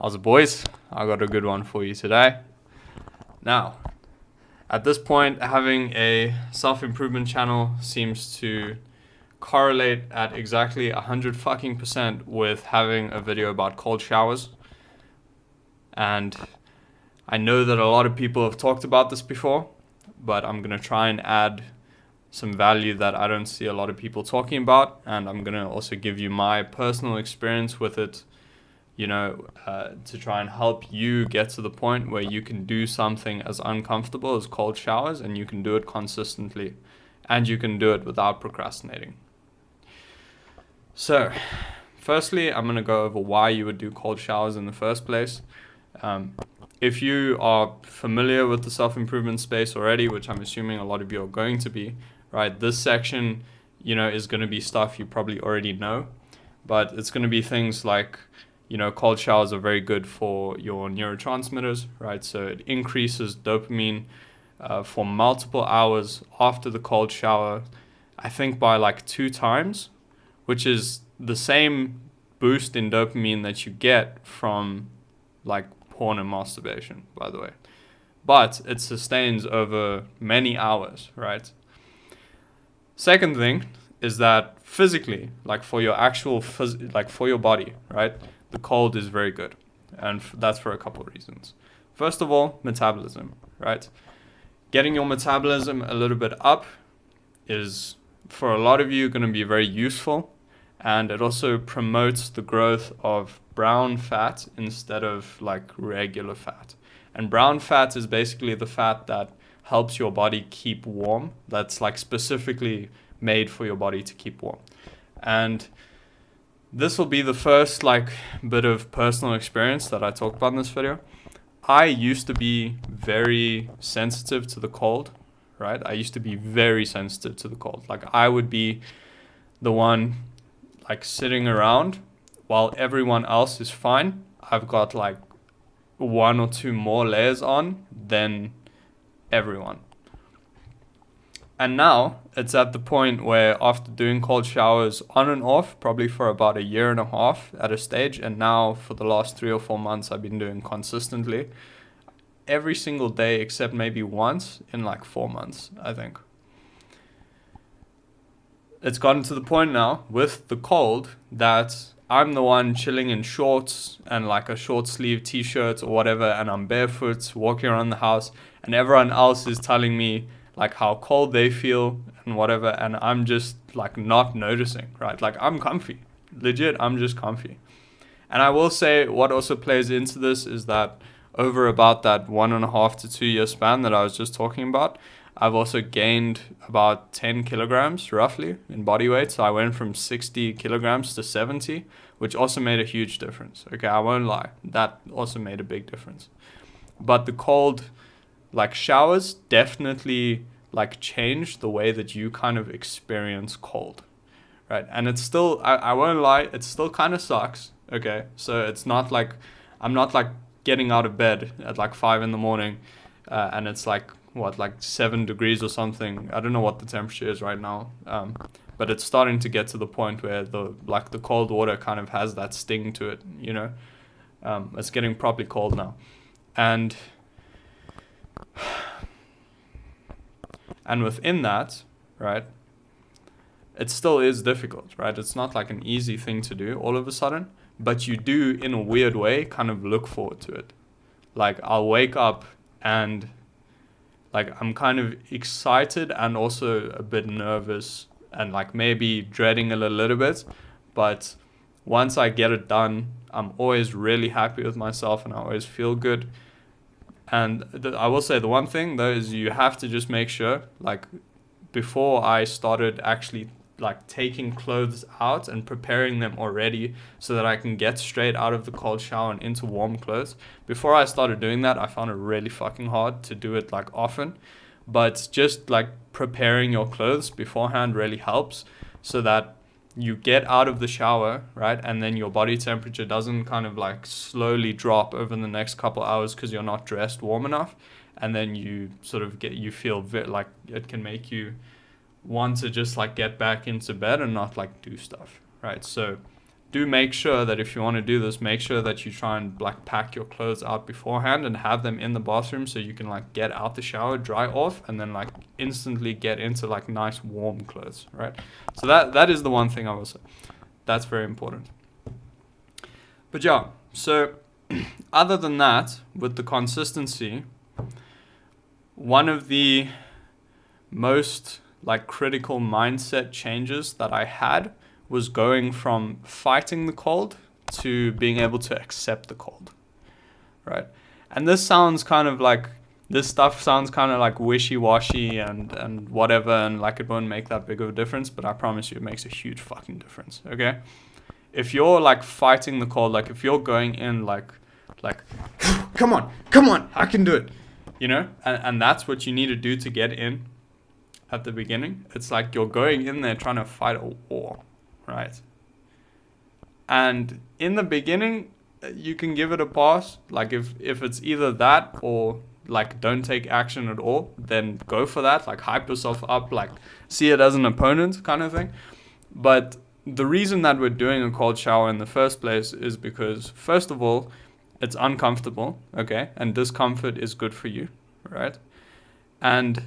How's it, boys? I got a good one for you today. Now, at this point, having a self-improvement channel seems to correlate at exactly 100 fucking percent with having a video about cold showers. And I know that a lot of people have talked about this before, but I'm going to try and add some value that I don't see a lot of people talking about. And I'm going to also give you my personal experience with it, to try and help you get to the point where you can do something as uncomfortable as cold showers, and you can do it consistently, and you can do it without procrastinating. So, firstly, I'm going to go over why you would do cold showers in the first place. If you are familiar with the self-improvement space already, which I'm assuming a lot of you are going to be, right, this section, is going to be stuff you probably already know, but it's going to be things like, cold showers are very good for your neurotransmitters, right? So it increases dopamine for multiple hours after the cold shower, I think by like 2 times, which is the same boost in dopamine that you get from like porn and masturbation, by the way. But it sustains over many hours, right? Second thing is that physically, like for your actual, for your body, right? The cold is very good. And that's for a couple of reasons. First of all, metabolism, right? Getting your metabolism a little bit up is, for a lot of you, going to be very useful. And it also promotes the growth of brown fat instead of like regular fat. And brown fat is basically the fat that helps your body keep warm. That's like specifically made for your body to keep warm. And this will be the first like bit of personal experience that I talk about in this video. I used to be very sensitive to the cold, right? I used to be very sensitive to the cold. Like I would be the one like sitting around while everyone else is fine. I've got like 1 or 2 more layers on than everyone. And now it's at the point where after doing cold showers on and off, probably for about 1.5 years at a stage, and now for the last 3 or 4 months, I've been doing consistently every single day except maybe once in like 4 months, I think. It's gotten to the point now with the cold that I'm the one chilling in shorts and like a short sleeve t-shirt or whatever, and I'm barefoot walking around the house, and everyone else is telling me like how cold they feel and whatever, and I'm just like not noticing, right? Like I'm comfy, legit, I'm just comfy. And I will say what also plays into this is that over about that 1.5 to 2 year span that I was just talking about, I've also gained about 10 kilograms roughly in body weight. So I went from 60 kilograms to 70, which also made a huge difference. Okay, I won't lie. That also made a big difference. But the cold like showers definitely like change the way that you kind of experience cold, right? And it's still, I won't lie, it still kind of sucks. Okay, so it's not like I'm not like getting out of bed at like 5 in the morning and it's like like 7 degrees or something. I don't know what the temperature is right now, but it's starting to get to the point where the cold water kind of has that sting to it. It's getting properly cold now, and within that, right, it still is difficult, right? It's not like an easy thing to do all of a sudden, but you do, in a weird way, kind of look forward to it. Like I'll wake up and like I'm kind of excited and also a bit nervous and like maybe dreading it a little bit, but once I get it done, I'm always really happy with myself and I always feel good. And I will say the one thing though is you have to just make sure, like before I started actually like taking clothes out and preparing them already so that I can get straight out of the cold shower and into warm clothes. Before I started doing that, I found it really fucking hard to do it like often, but just like preparing your clothes beforehand really helps so that you get out of the shower, right? And then your body temperature doesn't kind of like slowly drop over the next couple hours because you're not dressed warm enough. And then you sort of you feel like it can make you want to just like get back into bed and not like do stuff, right? So do make sure that if you want to do this, make sure that you try and like pack your clothes out beforehand and have them in the bathroom so you can like get out the shower, dry off, and then like instantly get into like nice warm clothes, right? So that is the one thing I will say. That's very important. But yeah, so other than that, with the consistency, one of the most like critical mindset changes that I had was going from fighting the cold to being able to accept the cold, right? And this stuff sounds kind of like wishy-washy and whatever, and like it won't make that big of a difference, but I promise you it makes a huge fucking difference, okay? If you're like fighting the cold, like if you're going in like come on, I can do it, you know? And that's what you need to do to get in at the beginning. It's like you're going in there trying to fight a war, right? And in the beginning, you can give it a pass. Like if it's either that or like don't take action at all, then go for that. Like hype yourself up, like see it as an opponent kind of thing. But the reason that we're doing a cold shower in the first place is because, first of all, it's uncomfortable, okay? And discomfort is good for you, right? And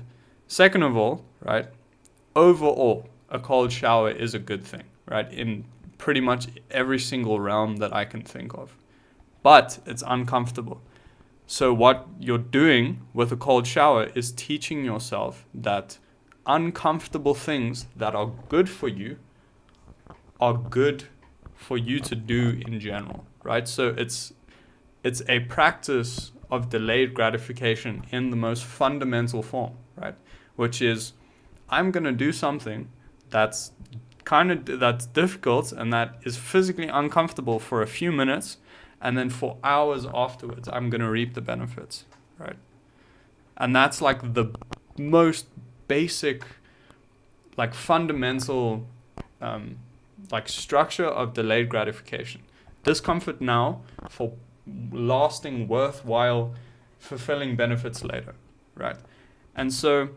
second of all, right, overall, a cold shower is a good thing, right? In pretty much every single realm that I can think of. But it's uncomfortable. So what you're doing with a cold shower is teaching yourself that uncomfortable things that are good for you are good for you to do in general, right? So it's a practice of delayed gratification in the most fundamental form, right? Which is, I'm going to do something that's difficult and that is physically uncomfortable for a few minutes, and then for hours afterwards, I'm going to reap the benefits, right? And that's like the most basic, like fundamental, like structure of delayed gratification. Discomfort now for lasting, worthwhile, fulfilling benefits later, right? And so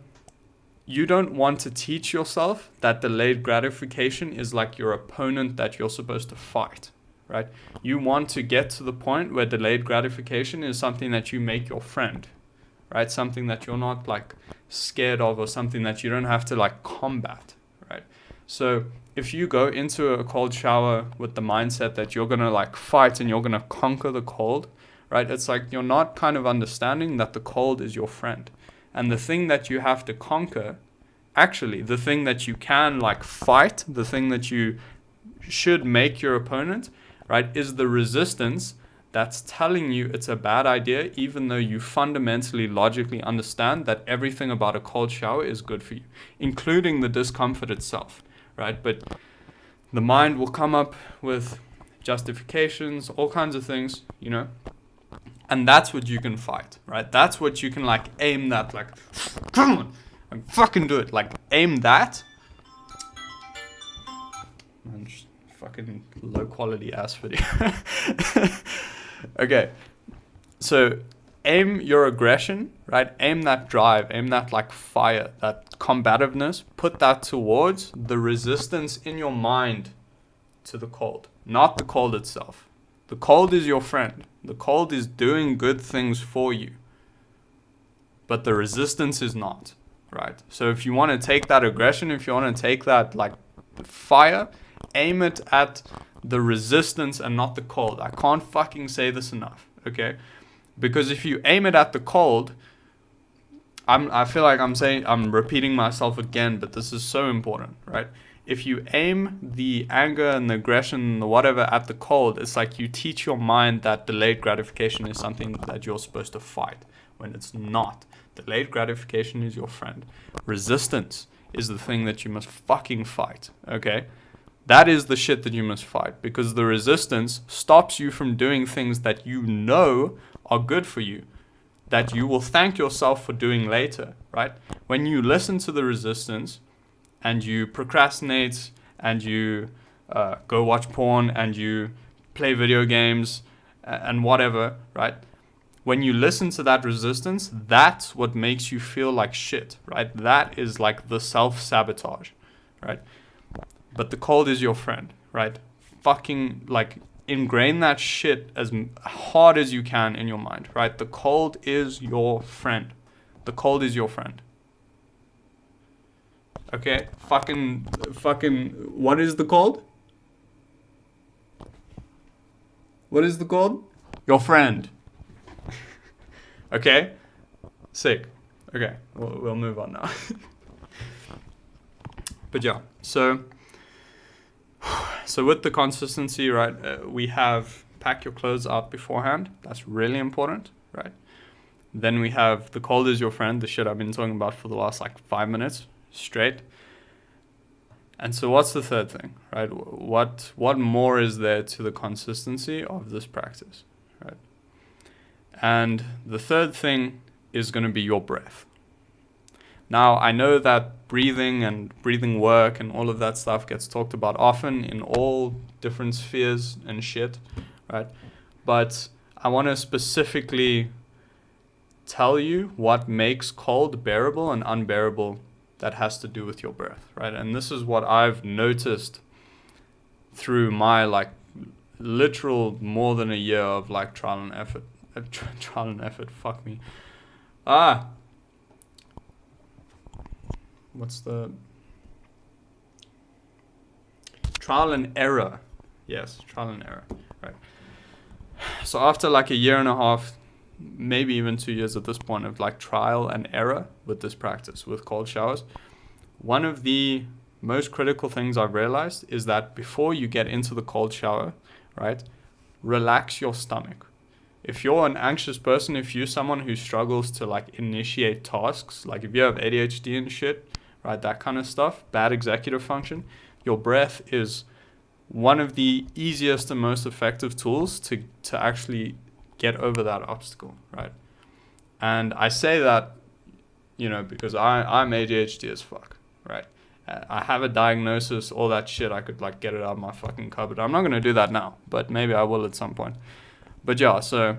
you don't want to teach yourself that delayed gratification is like your opponent that you're supposed to fight, right? You want to get to the point where delayed gratification is something that you make your friend, right? Something that you're not like scared of, or something that you don't have to like combat, right? So if you go into a cold shower with the mindset that you're going to like fight and you're going to conquer the cold, right? It's like you're not kind of understanding that the cold is your friend. And the thing that you have to conquer, actually, the thing that you can like fight, the thing that you should make your opponent, right, is the resistance that's telling you it's a bad idea, even though you fundamentally, logically understand that everything about a cold shower is good for you, including the discomfort itself, right? But the mind will come up with justifications, all kinds of things, you know, and that's what you can fight, right? That's what you can like aim that, like, come on, like, fucking do it, like aim that. Man, just fucking low quality ass video. Okay, so aim your aggression, right? Aim that drive, aim that like fire, that combativeness, put that towards the resistance in your mind to the cold, not the cold itself. The cold is your friend. The cold is doing good things for you, but the resistance is not, right? So if you want to take that aggression, if you want to take that like fire, aim it at the resistance and not the cold. I can't fucking say this enough, okay? Because if you aim it at the cold, I feel like I'm repeating myself again, but this is so important, right? If you aim the anger and the aggression and the whatever at the cold, it's like you teach your mind that delayed gratification is something that you're supposed to fight, when it's not. Delayed gratification is your friend. Resistance is the thing that you must fucking fight, okay? That is the shit that you must fight, because the resistance stops you from doing things that you know are good for you, that you will thank yourself for doing later, right? When you listen to the resistance and you procrastinate and you go watch porn and you play video games and whatever, right? When you listen to that resistance, that's what makes you feel like shit, right? That is like the self-sabotage, right? But the cold is your friend, right? fucking like ingrain that shit as hard as you can in your mind, right? The cold is your friend. The cold is your friend. Okay, fucking, what is the cold? What is the cold? Your friend. Okay, sick. Okay, we'll move on now. But yeah, so with the consistency, right, we have pack your clothes out beforehand. That's really important, right? Then we have the cold is your friend, the shit I've been talking about for the last like 5 minutes straight. And so what's the third thing, right? What more is there to the consistency of this practice, right? And the third thing is going to be your breath. Now, I know that breathing and breathing work and all of that stuff gets talked about often in all different spheres and shit, right? But I want to specifically tell you what makes cold bearable and unbearable that has to do with your breath, right? And this is what I've noticed through my like literal more than a year of like trial and effort, fuck me. What's the trial and error? Yes, trial and error, right? So after like a year and a half, maybe even 2 years at this point of like trial and error with this practice, with cold showers, one of the most critical things I've realized is that before you get into the cold shower, right, relax your stomach. If you're an anxious person, if you're someone who struggles to like initiate tasks, like if you have ADHD and shit, right, that kind of stuff, bad executive function, your breath is one of the easiest and most effective tools to actually get over that obstacle, right? And I say that, because I'm ADHD as fuck, right? I have a diagnosis, all that shit. I could like get it out of my fucking cupboard. I'm not gonna do that now, but maybe I will at some point. But yeah, so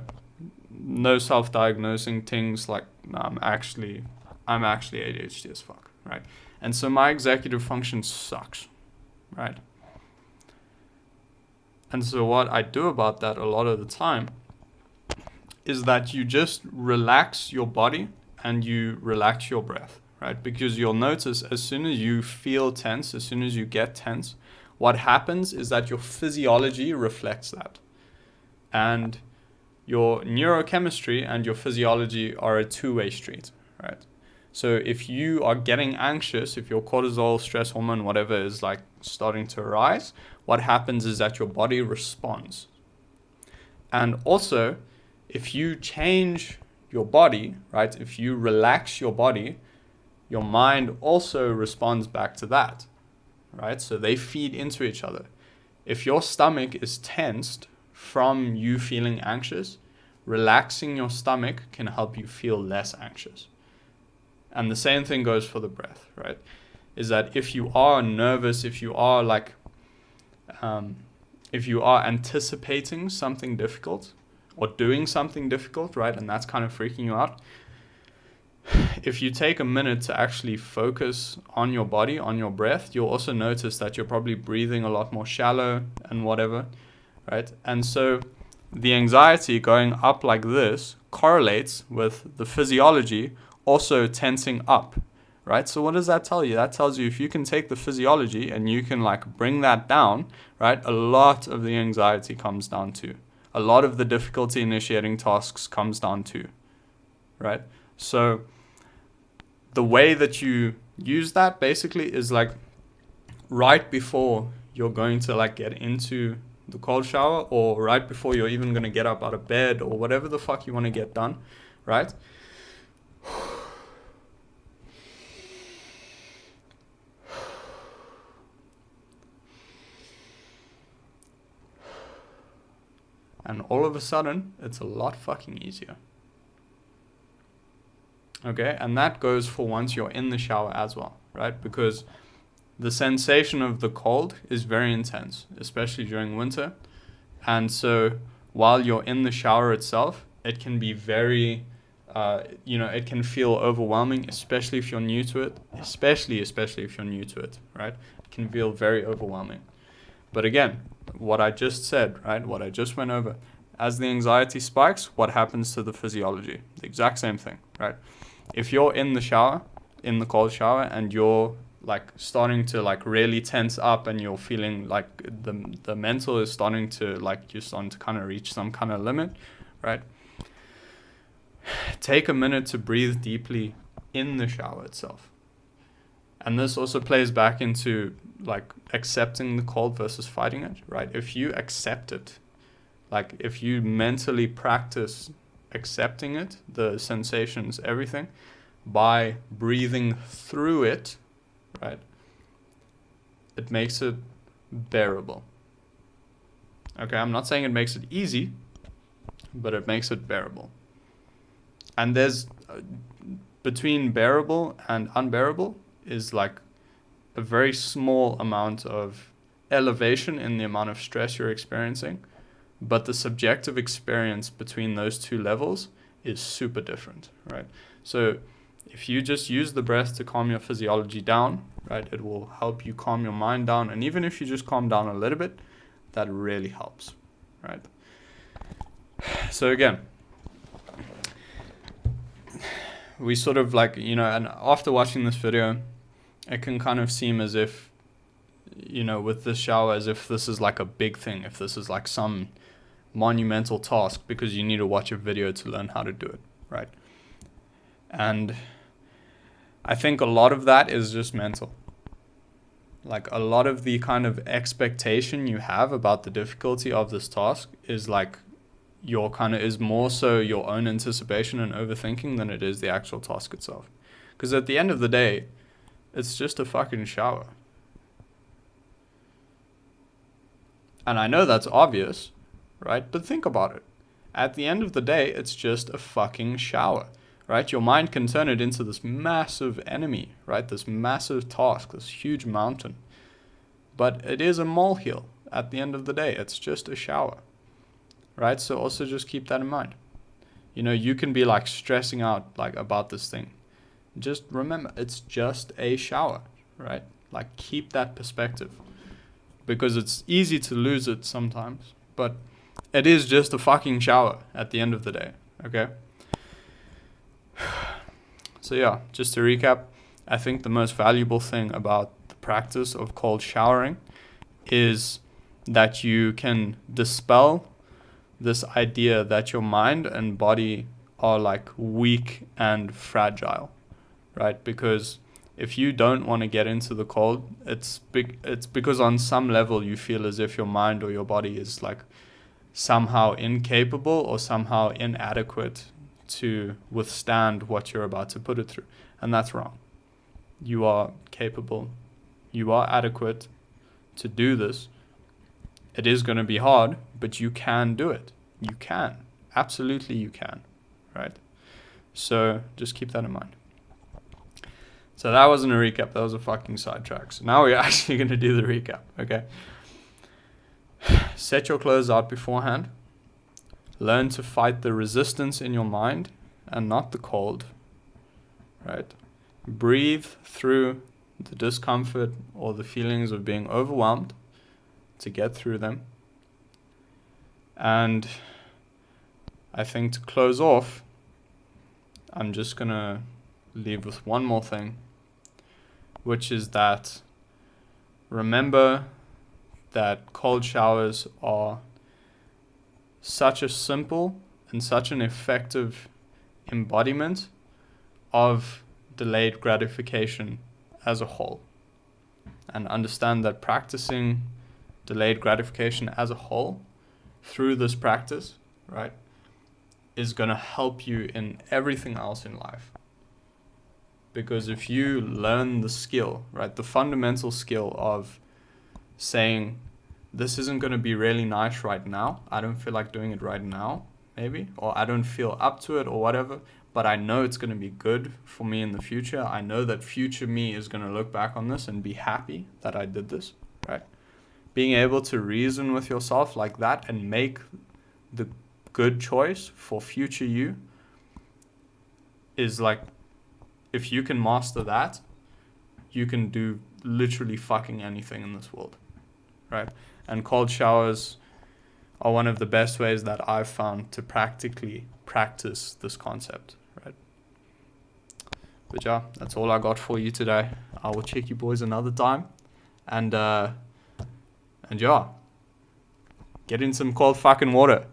no self-diagnosing things. Like I'm actually ADHD as fuck, right? And so my executive function sucks, right? And so what I do about that a lot of the time is that you just relax your body and you relax your breath, right? Because you'll notice as soon as you feel tense, as soon as you get tense, what happens is that your physiology reflects that. And your neurochemistry and your physiology are a two-way street, right? So if you are getting anxious, if your cortisol, stress hormone, whatever is like starting to rise, what happens is that your body responds. And also, if you change your body, right, if you relax your body, your mind also responds back to that, right? So they feed into each other. If your stomach is tensed from you feeling anxious, relaxing your stomach can help you feel less anxious. And the same thing goes for the breath, right? Is that if you are nervous, if you are anticipating something difficult or doing something difficult, right, and that's kind of freaking you out, if you take a minute to actually focus on your body, on your breath, you'll also notice that you're probably breathing a lot more shallow and whatever, right? And so the anxiety going up like this correlates with the physiology also tensing up, right? So what does that tell you? That tells you if you can take the physiology and you can like bring that down, right, a lot of the anxiety comes down to. A lot of the difficulty initiating tasks comes down to, right? So the way that you use that basically is like right before you're going to like get into the cold shower, or right before you're even going to get up out of bed, or whatever the fuck you want to get done, right? And all of a sudden, it's a lot fucking easier. Okay, and that goes for once you're in the shower as well, right? Because the sensation of the cold is very intense, especially during winter. And so while you're in the shower itself, it can be very, it can feel overwhelming, especially if you're new to it, especially if you're new to it, right? It can feel very overwhelming. But again, what I just said, right? What I just went over. As the anxiety spikes, what happens to the physiology? The exact same thing, right? If you're in the shower, in the cold shower, and you're like starting to like really tense up and you're feeling like the mental is starting to like, you're starting to kind of reach some kind of limit, right? Take a minute to breathe deeply in the shower itself. And this also plays back into like accepting the cold versus fighting it, right? If you accept it, like if you mentally practice accepting it, the sensations, everything, by breathing through it, right? It makes it bearable. Okay, I'm not saying it makes it easy, but it makes it bearable. And there's between bearable and unbearable is like a very small amount of elevation in the amount of stress you're experiencing, but the subjective experience between those two levels is super different, right? So if you just use the breath to calm your physiology down, right, it will help you calm your mind down. And even if you just calm down a little bit, that really helps, right? So again, we sort of like, and after watching this video, it can kind of seem as if, with this shower, as if this is like a big thing, if this is like some monumental task because you need to watch a video to learn how to do it, right? And I think a lot of that is just mental. Like a lot of the kind of expectation you have about the difficulty of this task is like is more so your own anticipation and overthinking than it is the actual task itself. Because at the end of the day, it's just a fucking shower. And I know that's obvious, right? But think about it. At the end of the day, it's just a fucking shower, right? Your mind can turn it into this massive enemy, right? This massive task, this huge mountain. But it is a molehill at the end of the day. It's just a shower, right? So also just keep that in mind. You can be like stressing out like about this thing. Just remember, it's just a shower, right? Like keep that perspective, because it's easy to lose it sometimes, but it is just a fucking shower at the end of the day, okay? So yeah, just to recap, I think the most valuable thing about the practice of cold showering is that you can dispel this idea that your mind and body are like weak and fragile, right? Because if you don't want to get into the cold, it's because on some level you feel as if your mind or your body is like somehow incapable or somehow inadequate to withstand what you're about to put it through. And that's wrong. You are capable. You are adequate to do this. It is going to be hard, but you can do it. You can. Absolutely you can. Right? So just keep that in mind. So that wasn't a recap. That was a fucking sidetrack. So now we're actually going to do the recap. Okay? Set your clothes out beforehand. Learn to fight the resistance in your mind and not the cold. Right? Breathe through the discomfort or the feelings of being overwhelmed to get through them. And I think to close off, I'm just going to leave with one more thing, which is that remember that cold showers are such a simple and such an effective embodiment of delayed gratification as a whole. And understand that practicing delayed gratification as a whole through this practice, right, is going to help you in everything else in life. Because if you learn the skill, right, the fundamental skill of saying, this isn't going to be really nice right now, I don't feel like doing it right now, maybe, or I don't feel up to it or whatever, but I know it's going to be good for me in the future. I know that future me is going to look back on this and be happy that I did this, right? Being able to reason with yourself like that and make the good choice for future you is like, if you can master that, you can do literally fucking anything in this world, right? And cold showers are one of the best ways that I've found to practically practice this concept, right? But yeah, that's all I got for you today. I will check you boys another time. And yeah, get in some cold fucking water.